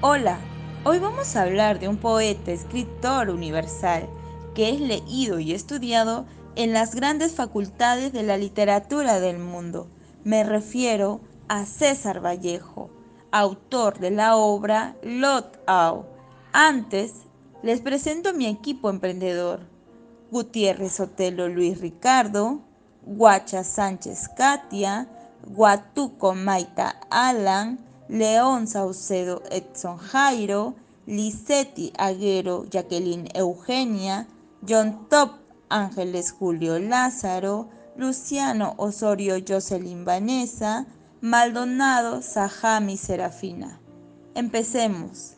Hola, hoy vamos a hablar de un poeta, escritor universal, que es leído y estudiado en las grandes facultades de la literatura del mundo. Me refiero a César Vallejo, autor de la obra Lot Au. Antes, les presento a mi equipo emprendedor. Gutiérrez Otelo Luis Ricardo, Guacha Sánchez Katia, Guatuco Maita Alan, León Saucedo Edson Jairo, Lisetti Aguero Jacqueline Eugenia, John Top Ángeles Julio Lázaro, Luciano Osorio Jocelyn Vanessa, Maldonado Sajami Serafina. Empecemos.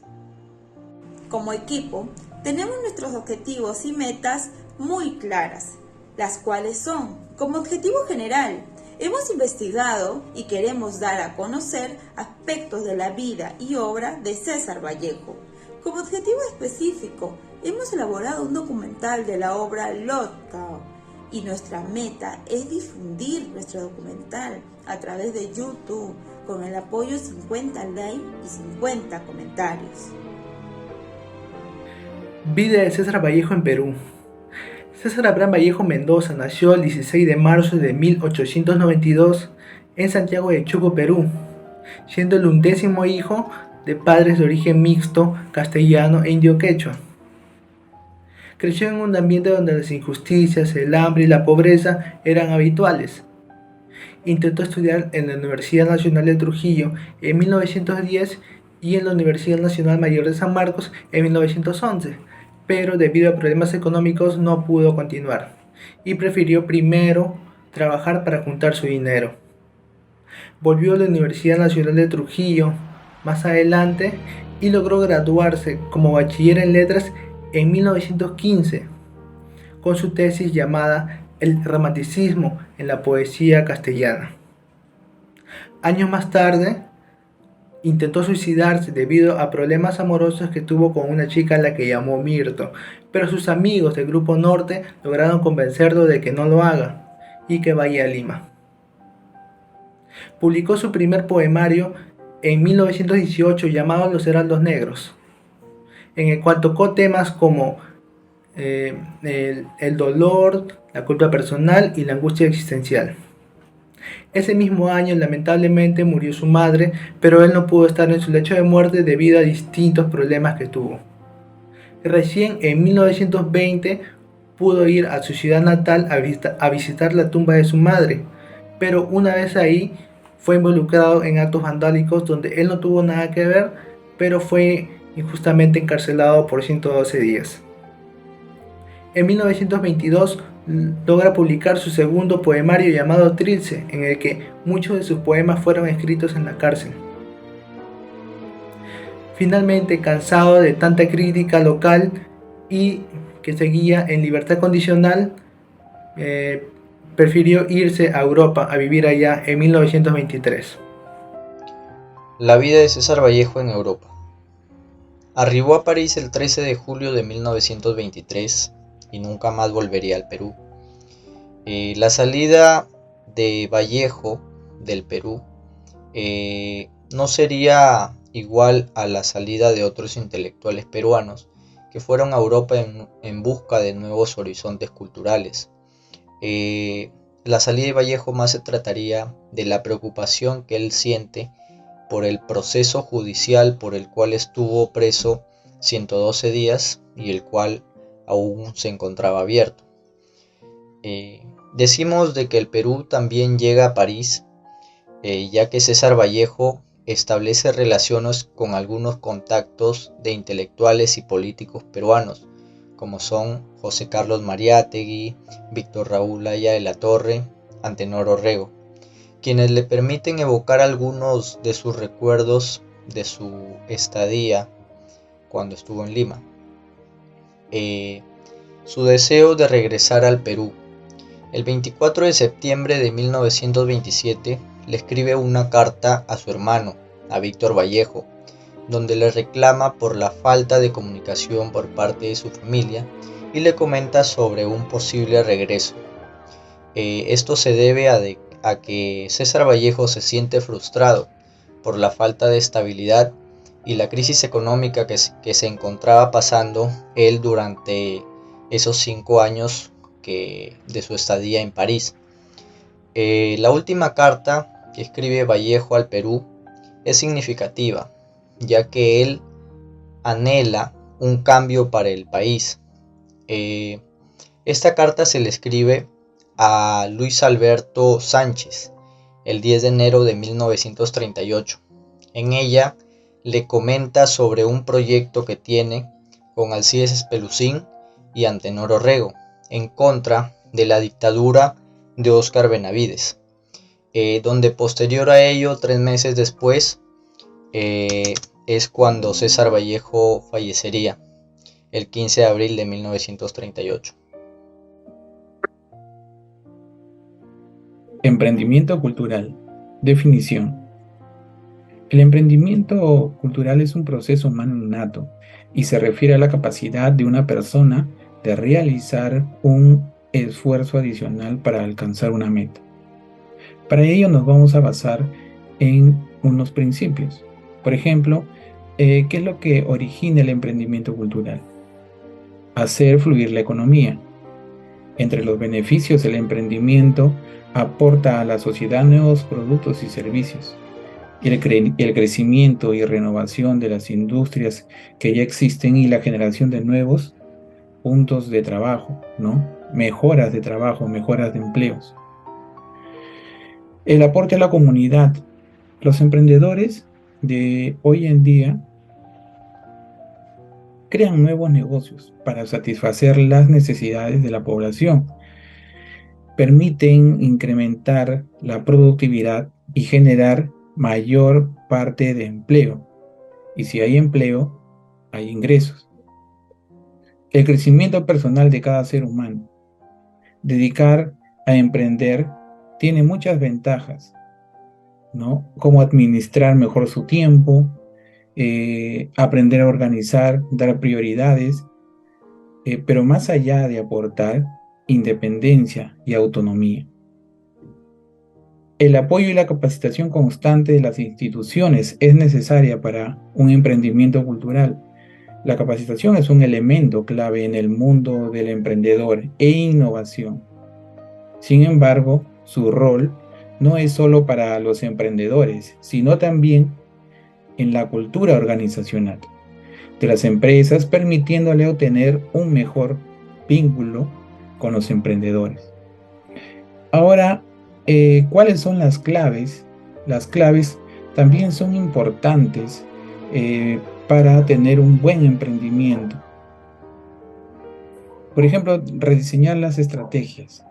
Como equipo, tenemos nuestros objetivos y metas muy claras, las cuales son, como objetivo general, hemos investigado y queremos dar a conocer aspectos de la vida y obra de César Vallejo. Como objetivo específico, hemos elaborado un documental de la obra Lotcao y nuestra meta es difundir nuestro documental a través de YouTube con el apoyo de 50 likes y 50 comentarios. Vida de César Vallejo en Perú. César Abraham Vallejo Mendoza nació el 16 de marzo de 1892 en Santiago de Chuco, Perú, siendo el 11º hijo de padres de origen mixto, castellano e indio quechua. Creció en un ambiente donde las injusticias, el hambre y la pobreza eran habituales. Intentó estudiar en la Universidad Nacional de Trujillo en 1910 y en la Universidad Nacional Mayor de San Marcos en 1911, pero debido a problemas económicos no pudo continuar y prefirió primero trabajar para juntar su dinero. Volvió a la Universidad Nacional de Trujillo más adelante y logró graduarse como bachiller en letras en 1915 con su tesis llamada El romanticismo en la poesía castellana. Años más tarde, intentó suicidarse debido a problemas amorosos que tuvo con una chica a la que llamó Mirto, pero sus amigos del Grupo Norte lograron convencerlo de que no lo haga y que vaya a Lima. Publicó su primer poemario en 1918 llamado Los Heraldos Negros, en el cual tocó temas como el dolor, la culpa personal y la angustia existencial. Ese mismo año lamentablemente murió su madre, pero él no pudo estar en su lecho de muerte debido a distintos problemas que tuvo. Recién en 1920 pudo ir a su ciudad natal a visitar la tumba de su madre, pero una vez ahí fue involucrado en actos vandálicos donde él no tuvo nada que ver, pero fue injustamente encarcelado por 112 días. En 1922 logra publicar su segundo poemario llamado Trilce, en el que muchos de sus poemas fueron escritos en la cárcel. Finalmente, cansado de tanta crítica local y que seguía en libertad condicional, prefirió irse a Europa a vivir allá en 1923. La vida de César Vallejo en Europa. Arribó a París el 13 de julio de 1923 y nunca más volvería al Perú. La salida de Vallejo del Perú no sería igual a la salida de otros intelectuales peruanos que fueron a Europa en busca de nuevos horizontes culturales. La salida de Vallejo más se trataría de la preocupación que él siente por el proceso judicial por el cual estuvo preso 112 días y el cual aún se encontraba abierto. Decimos de que el Perú también llega a París, ya que César Vallejo establece relaciones con algunos contactos de intelectuales y políticos peruanos, como son José Carlos Mariátegui, Víctor Raúl Haya de la Torre, Antenor Orrego, quienes le permiten evocar algunos de sus recuerdos de su estadía cuando estuvo en Lima. Su deseo de regresar al Perú. El 24 de septiembre de 1927 le escribe una carta a su hermano, a Víctor Vallejo, donde le reclama por la falta de comunicación por parte de su familia y le comenta sobre un posible regreso. Esto se debe a que César Vallejo se siente frustrado por la falta de estabilidad y la crisis económica que se encontraba pasando él durante esos 5 años de su estadía en París. La última carta que escribe Vallejo al Perú es significativa, ya que él anhela un cambio para el país. Esta carta se le escribe a Luis Alberto Sánchez el 10 de enero de 1938. En ella le comenta sobre un proyecto que tiene con Alcides Espelucín y Antenor Orrego en contra de la dictadura de Óscar Benavides, donde posterior a ello, 3 meses después, es cuando César Vallejo fallecería, el 15 de abril de 1938. Emprendimiento cultural. Definición. El emprendimiento cultural es un proceso humano innato y se refiere a la capacidad de una persona de realizar un esfuerzo adicional para alcanzar una meta. Para ello nos vamos a basar en unos principios. Por ejemplo, ¿qué es lo que origina el emprendimiento cultural? Hacer fluir la economía. Entre los beneficios del emprendimiento aporta a la sociedad nuevos productos y servicios. El crecimiento y renovación de las industrias que ya existen y la generación de nuevos puntos de trabajo, ¿no? Mejoras de trabajo, mejoras de empleos. El aporte a la comunidad. Los emprendedores de hoy en día crean nuevos negocios para satisfacer las necesidades de la población. Permiten incrementar la productividad y generar mayor parte de empleo. Y si hay empleo, hay ingresos. El crecimiento personal de cada ser humano. Dedicar a emprender tiene muchas ventajas, ¿no? Como administrar mejor su tiempo, aprender a organizar, dar prioridades, pero más allá de aportar independencia y autonomía. El apoyo y la capacitación constante de las instituciones es necesaria para un emprendimiento cultural. La capacitación es un elemento clave en el mundo del emprendedor e innovación. Sin embargo, su rol no es solo para los emprendedores, sino también en la cultura organizacional de las empresas, permitiéndole obtener un mejor vínculo con los emprendedores. Ahora, ¿cuáles son las claves? Las claves también son importantes para tener un buen emprendimiento. Por ejemplo, rediseñar las estrategias,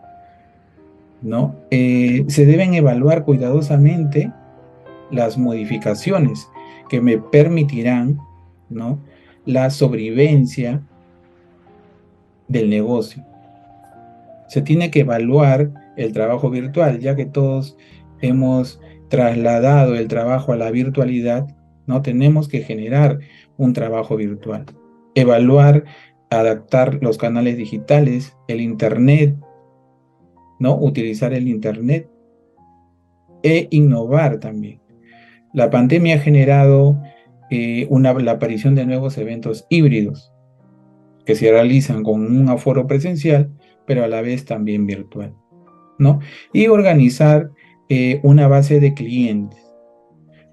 ¿no? Se deben evaluar cuidadosamente las modificaciones que me permitirán, ¿no?, la sobrevivencia del negocio. Se tiene que evaluar el trabajo virtual, ya que todos hemos trasladado el trabajo a la virtualidad, ¿no? Tenemos que generar un trabajo virtual. Evaluar, adaptar los canales digitales, el Internet, ¿no? Utilizar el Internet e innovar también. La pandemia ha generado la aparición de nuevos eventos híbridos que se realizan con un aforo presencial, pero a la vez también virtual, ¿no? Y organizar una base de clientes,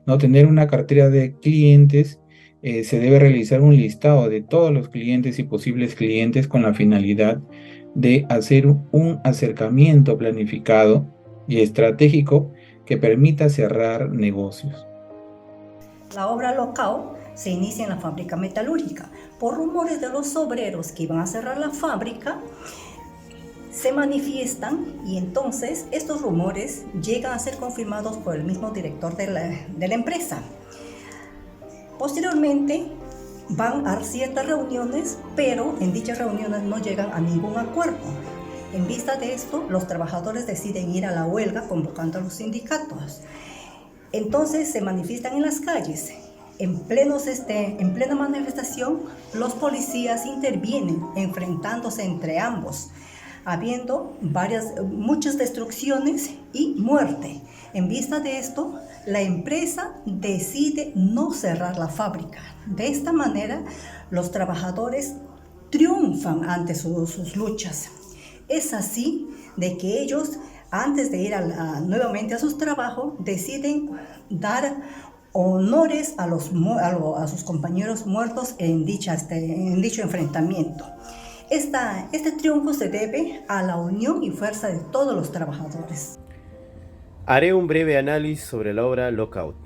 ¿no? Tener una cartera de clientes, se debe realizar un listado de todos los clientes y posibles clientes con la finalidad de hacer un acercamiento planificado y estratégico que permita cerrar negocios. La obra local se inicia en la fábrica metalúrgica. Por rumores de los obreros que iban a cerrar la fábrica, se manifiestan y entonces estos rumores llegan a ser confirmados por el mismo director de la empresa. Posteriormente van a ciertas reuniones, pero en dichas reuniones no llegan a ningún acuerdo. En vista de esto, los trabajadores deciden ir a la huelga convocando a los sindicatos. Entonces se manifiestan en las calles. En plena manifestación, los policías intervienen, enfrentándose entre ambos, habiendo muchas destrucciones y muerte. En vista de esto, la empresa decide no cerrar la fábrica. De esta manera, los trabajadores triunfan ante sus luchas. Es así de que ellos, antes de ir nuevamente a sus trabajos, deciden dar honores a sus compañeros muertos en dicho enfrentamiento. Este triunfo se debe a la unión y fuerza de todos los trabajadores. Haré un breve análisis sobre la obra Lockout.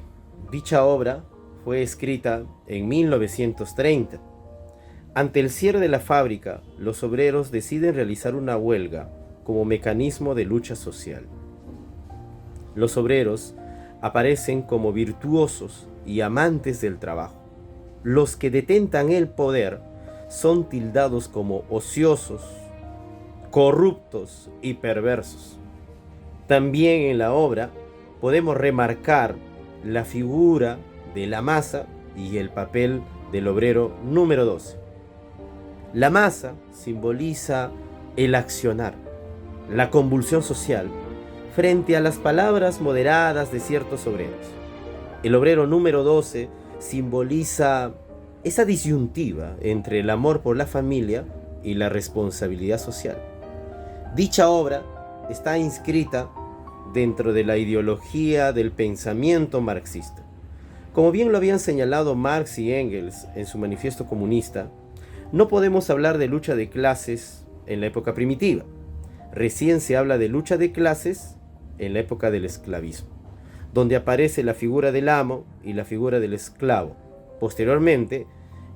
Dicha obra fue escrita en 1930. Ante el cierre de la fábrica, los obreros deciden realizar una huelga como mecanismo de lucha social. Los obreros aparecen como virtuosos y amantes del trabajo. Los que detentan el poder son tildados como ociosos, corruptos y perversos. También en la obra podemos remarcar la figura de la masa y el papel del obrero número 12. La masa simboliza el accionar, la convulsión social, frente a las palabras moderadas de ciertos obreros. El obrero número 12 simboliza esa disyuntiva entre el amor por la familia y la responsabilidad social. Dicha obra está inscrita dentro de la ideología del pensamiento marxista. Como bien lo habían señalado Marx y Engels en su manifiesto comunista, no podemos hablar de lucha de clases en la época primitiva. Recién se habla de lucha de clases en la época del esclavismo, donde aparece la figura del amo y la figura del esclavo. Posteriormente,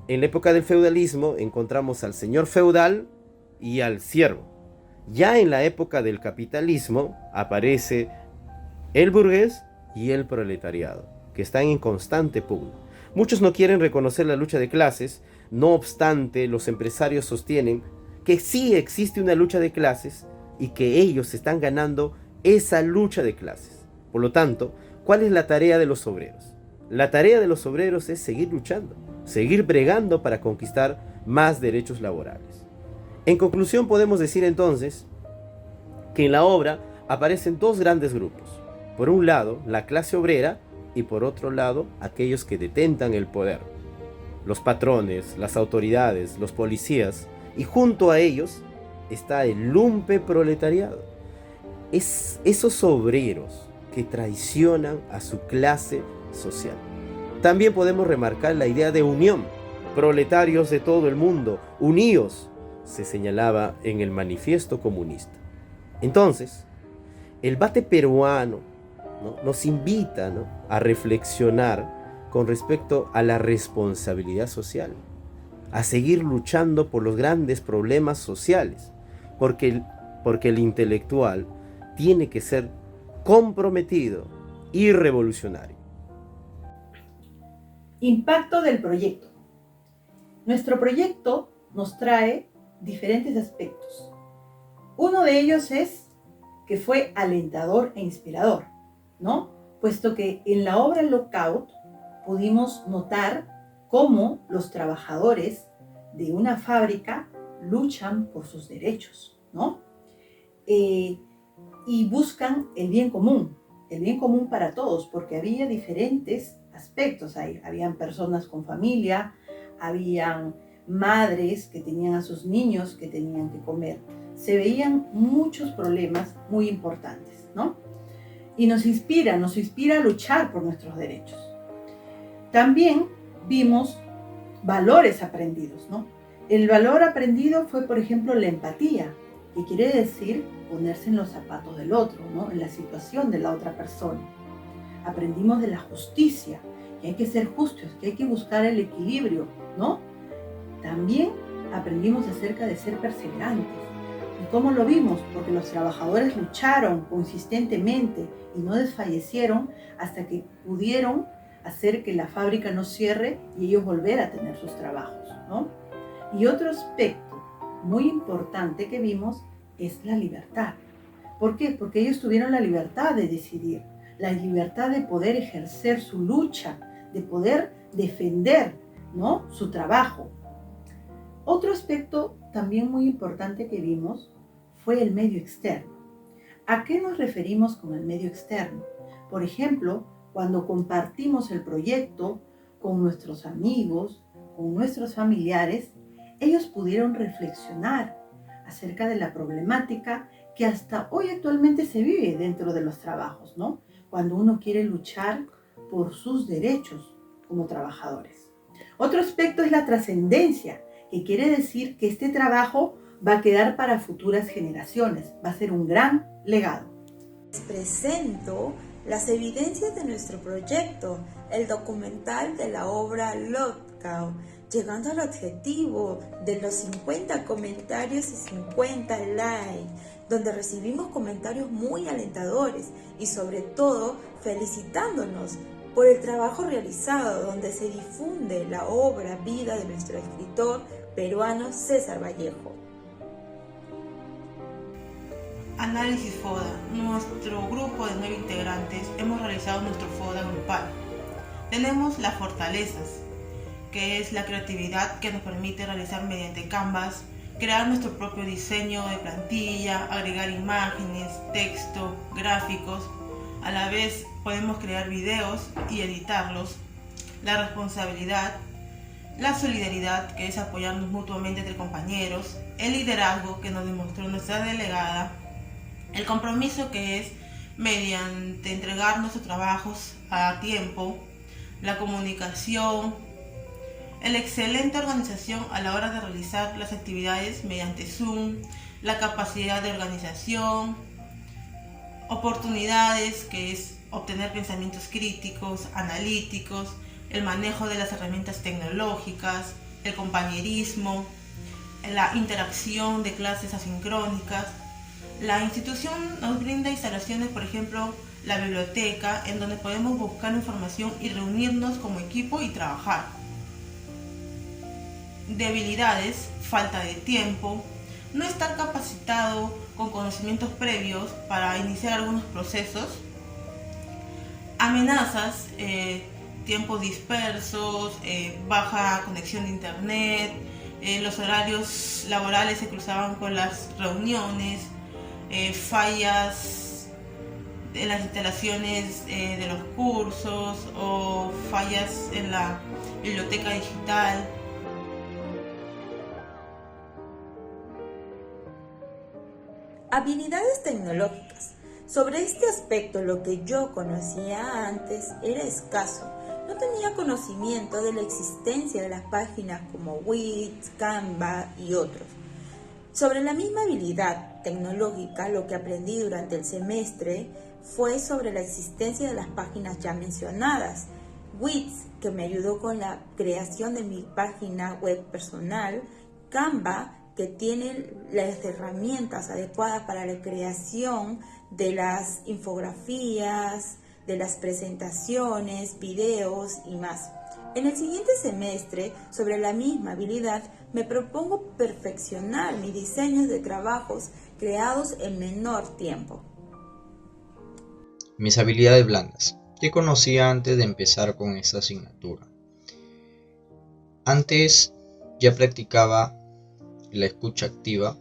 en la época del feudalismo, encontramos al señor feudal y al siervo. Ya en la época del capitalismo aparece el burgués y el proletariado, que están en constante pugna. Muchos no quieren reconocer la lucha de clases, no obstante, los empresarios sostienen que sí existe una lucha de clases y que ellos están ganando esa lucha de clases. Por lo tanto, ¿cuál es la tarea de los obreros? La tarea de los obreros es seguir luchando, seguir bregando para conquistar más derechos laborales. En conclusión, podemos decir entonces que en la obra aparecen dos grandes grupos. Por un lado, la clase obrera y por otro lado, aquellos que detentan el poder. Los patrones, las autoridades, los policías y junto a ellos está el lumpe proletariado. Es esos obreros que traicionan a su clase social. También podemos remarcar la idea de unión. Proletarios de todo el mundo, unidos, se señalaba en el manifiesto comunista. Entonces, el bate peruano, ¿no?, nos invita, ¿no?, a reflexionar con respecto a la responsabilidad social, a seguir luchando por los grandes problemas sociales, porque el intelectual tiene que ser comprometido y revolucionario. Impacto del proyecto. Nuestro proyecto nos trae diferentes aspectos. Uno de ellos es que fue alentador e inspirador, ¿no? Puesto que en la obra Lockout pudimos notar cómo los trabajadores de una fábrica luchan por sus derechos, ¿no? Y buscan el bien común para todos, porque había diferentes aspectos ahí. Habían personas con familia, habían madres que tenían a sus niños que tenían que comer. Se veían muchos problemas muy importantes, ¿no? Y nos inspira a luchar por nuestros derechos. También vimos valores aprendidos, ¿no? El valor aprendido fue, por ejemplo, la empatía, que quiere decir ponerse en los zapatos del otro, ¿no?, en la situación de la otra persona. Aprendimos de la justicia, que hay que ser justos, que hay que buscar el equilibrio, ¿no? También aprendimos acerca de ser perseverantes. ¿Y cómo lo vimos? Porque los trabajadores lucharon consistentemente y no desfallecieron hasta que pudieron hacer que la fábrica no cierre y ellos volver a tener sus trabajos, ¿no? Y otro aspecto muy importante que vimos es la libertad. ¿Por qué? Porque ellos tuvieron la libertad de decidir, la libertad de poder ejercer su lucha, de poder defender, ¿no?, su trabajo. Otro aspecto también muy importante que vimos fue el medio externo. ¿A qué nos referimos con el medio externo? Por ejemplo, cuando compartimos el proyecto con nuestros amigos, con nuestros familiares, ellos pudieron reflexionar acerca de la problemática que hasta hoy actualmente se vive dentro de los trabajos, ¿no? Cuando uno quiere luchar por sus derechos como trabajadores. Otro aspecto es la trascendencia, que quiere decir que este trabajo va a quedar para futuras generaciones, va a ser un gran legado. Les presento las evidencias de nuestro proyecto, el documental de la obra Lockout, llegando al objetivo de los 50 comentarios y 50 likes, donde recibimos comentarios muy alentadores y sobre todo felicitándonos por el trabajo realizado, donde se difunde la obra vida de nuestro escritor peruano César Vallejo. Análisis FODA. Nuestro grupo de 9 integrantes hemos realizado nuestro FODA grupal. Tenemos las fortalezas, que es la creatividad que nos permite realizar mediante Canvas, crear nuestro propio diseño de plantilla, agregar imágenes, texto, gráficos. A la vez podemos crear videos y editarlos. La responsabilidad, la solidaridad, que es apoyarnos mutuamente entre compañeros, el liderazgo que nos demostró nuestra delegada, el compromiso, que es mediante entregar nuestros trabajos a tiempo, la comunicación, la excelente organización a la hora de realizar las actividades mediante Zoom, la capacidad de organización, oportunidades, que es obtener pensamientos críticos, analíticos, el manejo de las herramientas tecnológicas, el compañerismo, la interacción de clases asincrónicas. La institución nos brinda instalaciones, por ejemplo, la biblioteca, en donde podemos buscar información y reunirnos como equipo y trabajar. Debilidades, falta de tiempo, no estar capacitado con conocimientos previos para iniciar algunos procesos, amenazas, tiempos dispersos, baja conexión de internet, los horarios laborales se cruzaban con las reuniones, fallas en las instalaciones de los cursos o fallas en la biblioteca digital. Habilidades tecnológicas. Sobre este aspecto, lo que yo conocía antes era escaso. No tenía conocimiento de la existencia de las páginas como Wix, Canva y otros. Sobre la misma habilidad tecnológica, lo que aprendí durante el semestre fue sobre la existencia de las páginas ya mencionadas. Wix, que me ayudó con la creación de mi página web personal. Canva, que tiene las herramientas adecuadas para la creación de las infografías, de las presentaciones, videos y más. En el siguiente semestre, sobre la misma habilidad, me propongo perfeccionar mis diseños de trabajos creados en menor tiempo. Mis habilidades blandas. ¿Qué conocía antes de empezar con esta asignatura? Antes ya practicaba la escucha activa,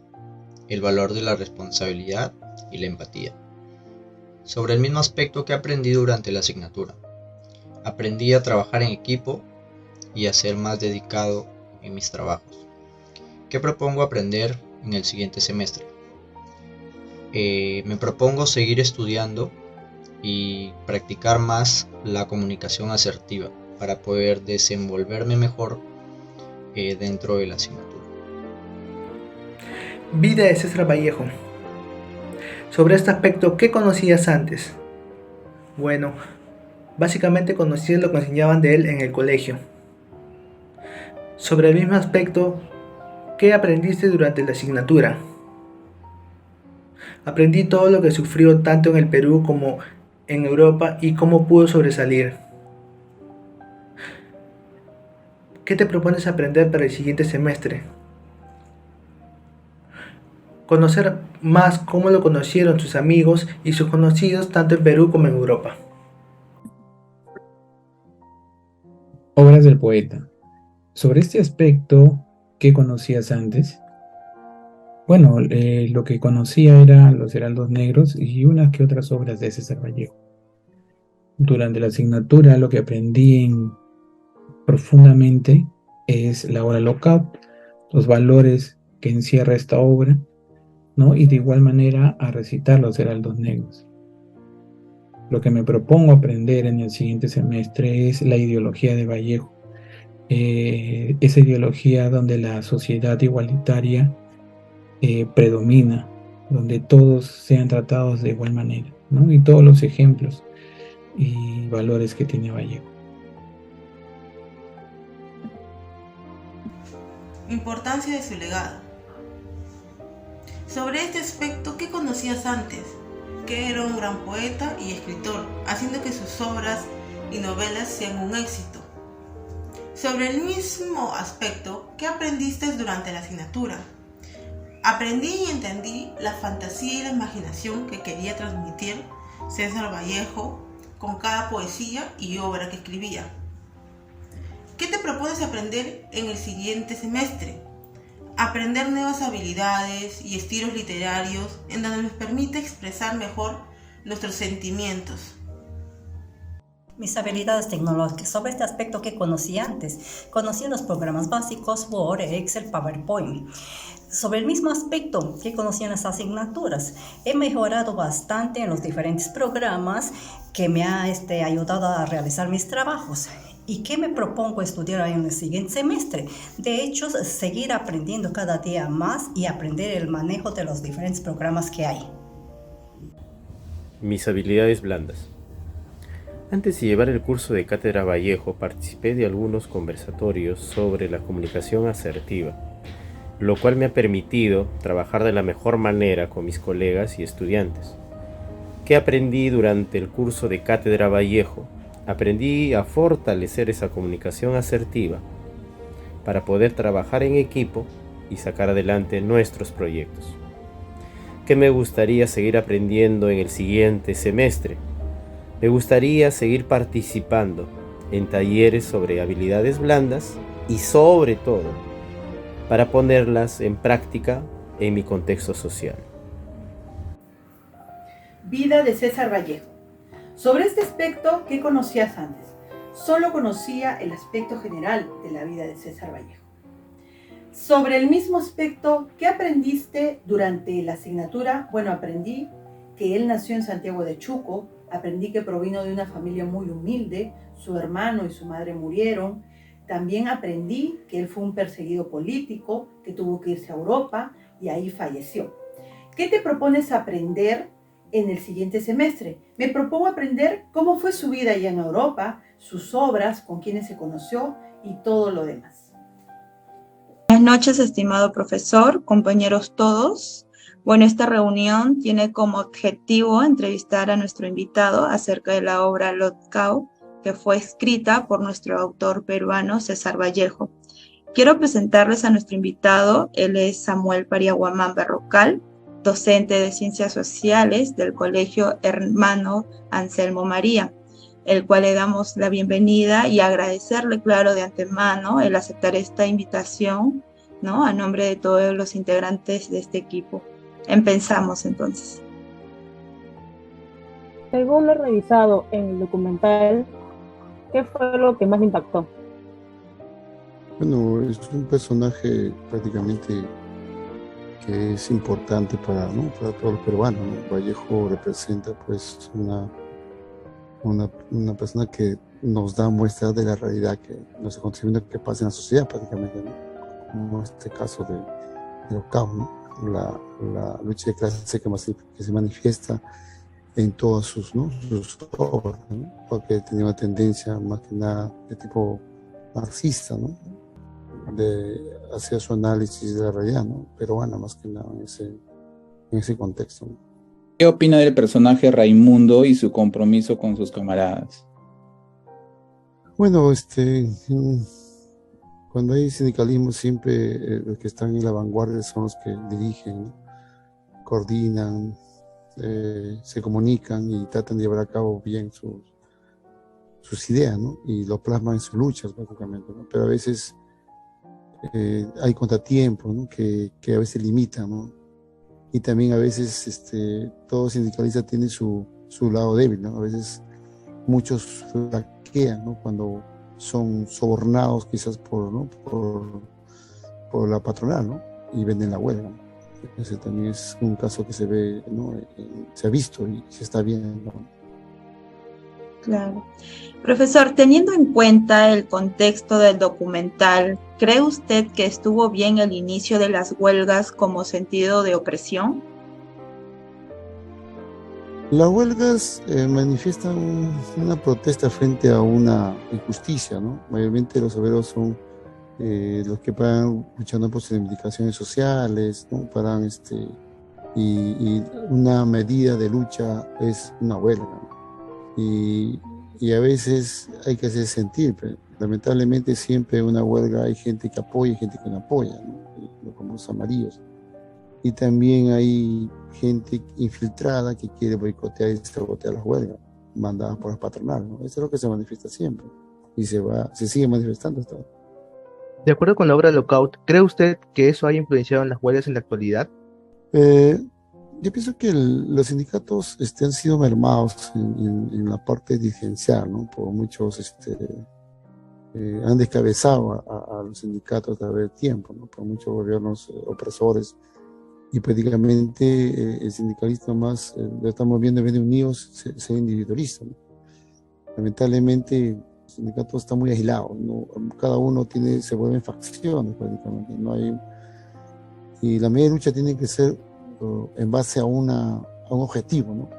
el valor de la responsabilidad y la empatía. Sobre el mismo aspecto que aprendí durante la asignatura. Aprendí a trabajar en equipo y a ser más dedicado en mis trabajos. ¿Qué propongo aprender en el siguiente semestre? Me propongo seguir estudiando y practicar más la comunicación asertiva para poder desenvolverme mejor dentro de la asignatura. Vida de César Vallejo. Sobre este aspecto, ¿qué conocías antes? Bueno, básicamente conocías lo que enseñaban de él en el colegio. Sobre el mismo aspecto, ¿qué aprendiste durante la asignatura? Aprendí todo lo que sufrió tanto en el Perú como en Europa y cómo pudo sobresalir. ¿Qué te propones aprender para el siguiente semestre? Conocer más cómo lo conocieron sus amigos y sus conocidos tanto en Perú como en Europa. Obras del poeta. Sobre este aspecto, ¿qué conocías antes? Bueno, lo que conocía eran los Heraldos Negros y unas que otras obras de César Vallejo. Durante la asignatura lo que aprendí profundamente es la obra Lockout, los valores que encierra esta obra, ¿no? Y de igual manera a recitar los heraldos negros. Lo que me propongo aprender en el siguiente semestre es la ideología de Vallejo, esa ideología donde la sociedad igualitaria predomina, donde todos sean tratados de igual manera, ¿no? Y todos los ejemplos y valores que tiene Vallejo. Importancia de su legado. Sobre este aspecto, ¿qué conocías antes? Que era un gran poeta y escritor, haciendo que sus obras y novelas sean un éxito. Sobre el mismo aspecto, ¿qué aprendiste durante la asignatura? Aprendí y entendí la fantasía y la imaginación que quería transmitir César Vallejo con cada poesía y obra que escribía. ¿Qué te propones aprender en el siguiente semestre? Aprender nuevas habilidades y estilos literarios en donde nos permite expresar mejor nuestros sentimientos. Mis habilidades tecnológicas. Sobre este aspecto que conocí antes, conocí los programas básicos Word, Excel, PowerPoint. Sobre el mismo aspecto que conocí en las asignaturas, he mejorado bastante en los diferentes programas que me ha ayudado a realizar mis trabajos. ¿Y qué me propongo estudiar en el siguiente semestre? De hecho, seguir aprendiendo cada día más y aprender el manejo de los diferentes programas que hay. Mis habilidades blandas. Antes de llevar el curso de Cátedra Vallejo, participé de algunos conversatorios sobre la comunicación asertiva, lo cual me ha permitido trabajar de la mejor manera con mis colegas y estudiantes. ¿Qué aprendí durante el curso de Cátedra Vallejo? Aprendí a fortalecer esa comunicación asertiva para poder trabajar en equipo y sacar adelante nuestros proyectos. ¿Qué me gustaría seguir aprendiendo en el siguiente semestre? Me gustaría seguir participando en talleres sobre habilidades blandas y sobre todo para ponerlas en práctica en mi contexto social. Vida de César Vallejo. Sobre este aspecto, ¿qué conocías antes? Solo conocía el aspecto general de la vida de César Vallejo. Sobre el mismo aspecto, ¿qué aprendiste durante la asignatura? Bueno, aprendí que él nació en Santiago de Chuco, aprendí que provino de una familia muy humilde, su hermano y su madre murieron. También aprendí que él fue un perseguido político, que tuvo que irse a Europa y ahí falleció. ¿Qué te propones aprender en el siguiente semestre? Me propongo aprender cómo fue su vida allá en Europa, sus obras, con quienes se conoció y todo lo demás. Buenas noches, estimado profesor, compañeros todos. Bueno, esta reunión tiene como objetivo entrevistar a nuestro invitado acerca de la obra Lockout, que fue escrita por nuestro autor peruano César Vallejo. Quiero presentarles a nuestro invitado. Él es Samuel Pariaguamán Berrocal, docente de Ciencias Sociales del Colegio Hermano Anselmo María, el cual le damos la bienvenida y agradecerle, claro, de antemano el aceptar esta invitación, ¿no? A nombre de todos los integrantes de este equipo. Empezamos entonces. Según lo revisado en el documental, ¿qué fue lo que más impactó? Bueno, es un personaje prácticamente que es importante para todos los peruanos, ¿no? Vallejo representa pues una persona que nos da muestra de la realidad, que los acontecimientos que pasan en la sociedad prácticamente, ¿no? Como este caso de Lockout, ¿no? La lucha de clase que se manifiesta en todas sus obras, ¿no? Porque tenía una tendencia más que nada de tipo marxista, ¿no? De hacer su análisis de la realidad, ¿no? Peruana más que nada en ese contexto, ¿no? ¿Qué opina del personaje Raimundo y su compromiso con sus camaradas? Bueno, cuando hay sindicalismo siempre los que están en la vanguardia son los que dirigen, ¿no? Coordinan, se comunican y tratan de llevar a cabo bien sus ideas, ¿no? Y lo plasman en sus luchas prácticamente, ¿no? Pero a veces hay contratiempos, ¿no? que a veces limitan, ¿no? Y también a veces todo sindicalista tiene su lado débil, ¿no? A veces muchos flaquean, ¿no? Cuando son sobornados quizás ¿no? por la patronal, ¿no? Y venden la huelga, ¿no? Ese también es un caso que se ve, ¿no? Se ha visto y se está viendo, ¿no? Claro. Profesor, teniendo en cuenta el contexto del documental, ¿cree usted que estuvo bien el inicio de las huelgas como sentido de opresión? Las huelgas manifiestan una protesta frente a una injusticia, ¿no? Mayormente los obreros son los que paran luchando por sus reivindicaciones sociales, ¿no? Paran, y una medida de lucha es una huelga, ¿no? Y a veces hay que hacer sentir, pero lamentablemente siempre en una huelga hay gente que apoya y gente que no apoya, ¿no? Como los amarillos. Y también hay gente infiltrada que quiere boicotear y sabotear las huelgas mandadas por las patronales, ¿no? Eso es lo que se manifiesta siempre y se sigue manifestando hasta ahora. De acuerdo con la obra Lockout, ¿cree usted que eso haya influenciado en las huelgas en la actualidad? Yo pienso que los sindicatos han sido mermados en la parte dirigencial, ¿no? Por muchos han descabezado a los sindicatos a través del tiempo, ¿no? Por muchos gobiernos opresores, y prácticamente el sindicalismo más lo estamos viendo en vez de unidos se individualiza, ¿no? Lamentablemente el sindicato está muy aislado, ¿no? Cada uno se vuelve en facciones prácticamente, no hay, y la media lucha tiene que ser en base a un objetivo, ¿no?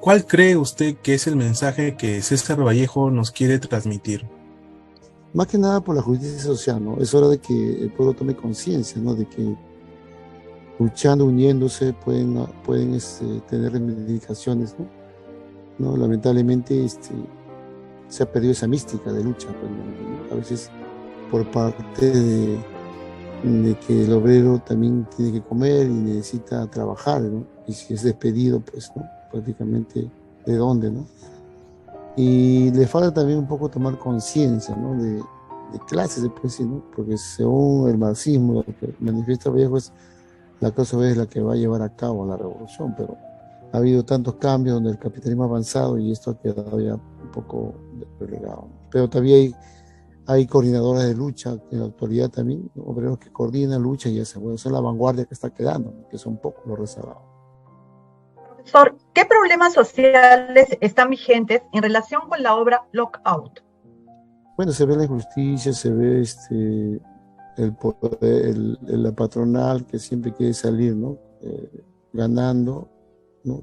¿Cuál cree usted que es el mensaje que César Vallejo nos quiere transmitir? Más que nada por la justicia social, ¿no? Es hora de que el pueblo tome conciencia, ¿no? De que luchando, uniéndose, pueden tener reivindicaciones, ¿no? Lamentablemente se ha perdido esa mística de lucha, ¿no? A veces por parte de que el obrero también tiene que comer y necesita trabajar, ¿no? Y si es despedido, pues, ¿no? Prácticamente, ¿de dónde, no? Y le falta también un poco tomar conciencia, ¿no? De clases, se puede decir, ¿no? Porque según el marxismo, lo que manifiesta Vallejo es la clase obrera es la que va a llevar a cabo la revolución, pero ha habido tantos cambios donde el capitalismo ha avanzado y esto ha quedado ya un poco relegado. Pero todavía hay coordinadoras de lucha en la actualidad también, obreros que coordinan lucha y esa es la vanguardia que está quedando, que son pocos los rezagados. Profesor, ¿qué problemas sociales están vigentes en relación con la obra Lockout? Bueno, se ve la injusticia, se ve la patronal que siempre quiere salir, ¿no? Ganando, ¿no?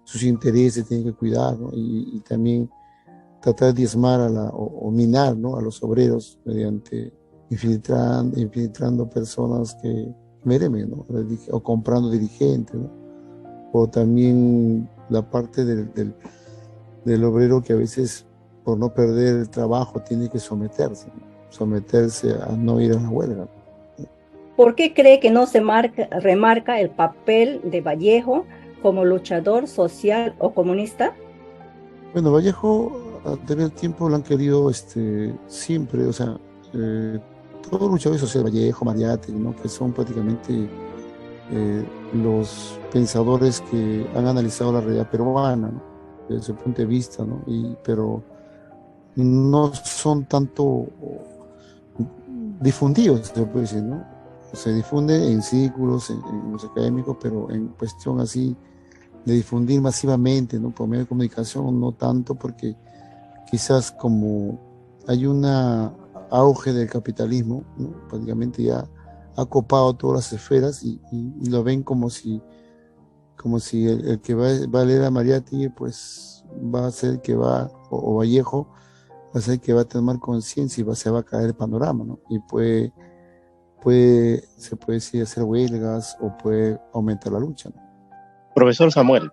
Sus intereses tienen que cuidar, ¿no? Y también tratar de diezmar o minar, ¿no? A los obreros mediante infiltrando personas que meremen, ¿no? O comprando dirigentes, ¿no? O también la parte del obrero que a veces por no perder el trabajo tiene que someterse a no ir a la huelga. ¿Por qué cree que no se remarca el papel de Vallejo como luchador social o comunista? Bueno, Vallejo a tener tiempo lo han querido siempre, o sea, todos los luchadores sociales, Vallejo, Mariátegui, ¿no? Que son prácticamente los pensadores que han analizado la realidad peruana, ¿no? Desde su punto de vista, ¿no? Pero no son tanto difundidos, se puede decir, ¿no? Se difunde en círculos, en los académicos, pero en cuestión así de difundir masivamente, ¿no? Por medio de comunicación, no tanto, porque quizás como hay un auge del capitalismo, ¿no? Prácticamente ya ha copado todas las esferas y lo ven como si el que va a leer a Mariátegui, pues va a ser el que va, o Vallejo, va a ser el que va a tomar conciencia y se va a caer el panorama, ¿no? Y se puede decir hacer huelgas o puede aumentar la lucha, ¿no? Profesor Samuel,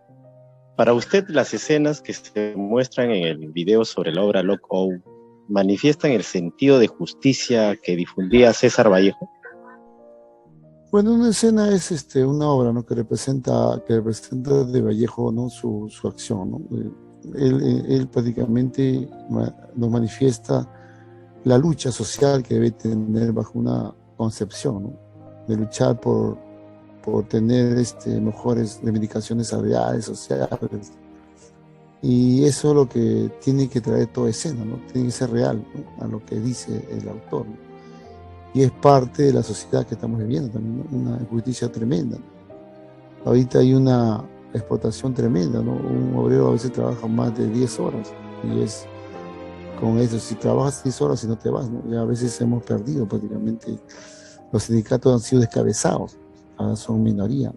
para usted las escenas que se muestran en el video sobre la obra Lockout manifiestan el sentido de justicia que difundía César Vallejo. Bueno, una escena es una obra, ¿no? que representa de Vallejo, ¿no? su acción, ¿no? Él prácticamente nos manifiesta la lucha social que debe tener bajo una concepción, ¿no? De luchar por tener mejores reivindicaciones salariales, sociales, Y eso es lo que tiene que traer toda escena, ¿no? Tiene que ser real, ¿no? A lo que dice el autor, ¿no? Y es parte de la sociedad que estamos viviendo también, ¿no? Una injusticia tremenda, ¿no? Ahorita hay una explotación tremenda, ¿no? Un obrero a veces trabaja más de 10 horas y es con eso, si trabajas 10 horas y no te vas, ¿no? Ya a veces hemos perdido prácticamente, los sindicatos han sido descabezados, ahora son minoría.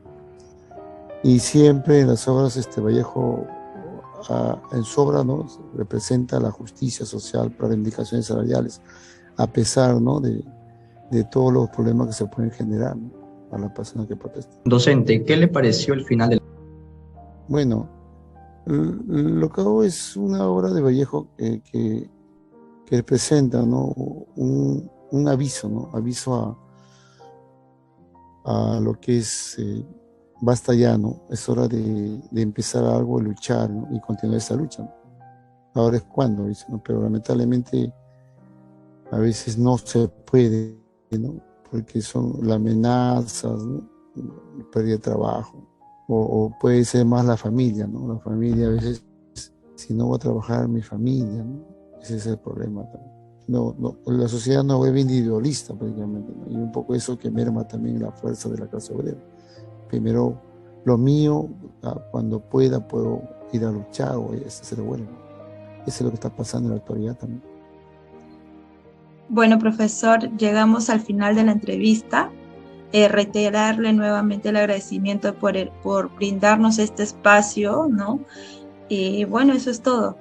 Y siempre en las obras Vallejo, en su obra, ¿no? Representa la justicia social para reivindicaciones salariales, a pesar, ¿no? de todos los problemas que se pueden generar, ¿no? A la persona que protesta. Docente, ¿qué le pareció el final del... Bueno, Locao es una obra de Vallejo que representa, ¿no? un aviso, ¿no? Aviso a lo que es basta ya, ¿no? Es hora de empezar algo, luchar, ¿no? Y continuar esa lucha, ¿no? Ahora es cuando, dice, ¿no? Pero lamentablemente a veces no se puede, ¿no? Porque son las amenazas, ¿no? Pérdida de trabajo. O puede ser más la familia, ¿no? La familia a veces, si no voy a trabajar, mi familia, ¿no? Ese es el problema también. No, la sociedad no es individualista prácticamente, ¿no? Y un poco eso que merma también la fuerza de la clase obrera. Primero, lo mío, cuando puedo ir a luchar o hacer huelga. Eso es lo que está pasando en la actualidad también. Bueno, profesor, llegamos al final de la entrevista. Reiterarle nuevamente el agradecimiento por brindarnos este espacio, ¿no? Y bueno, eso es todo.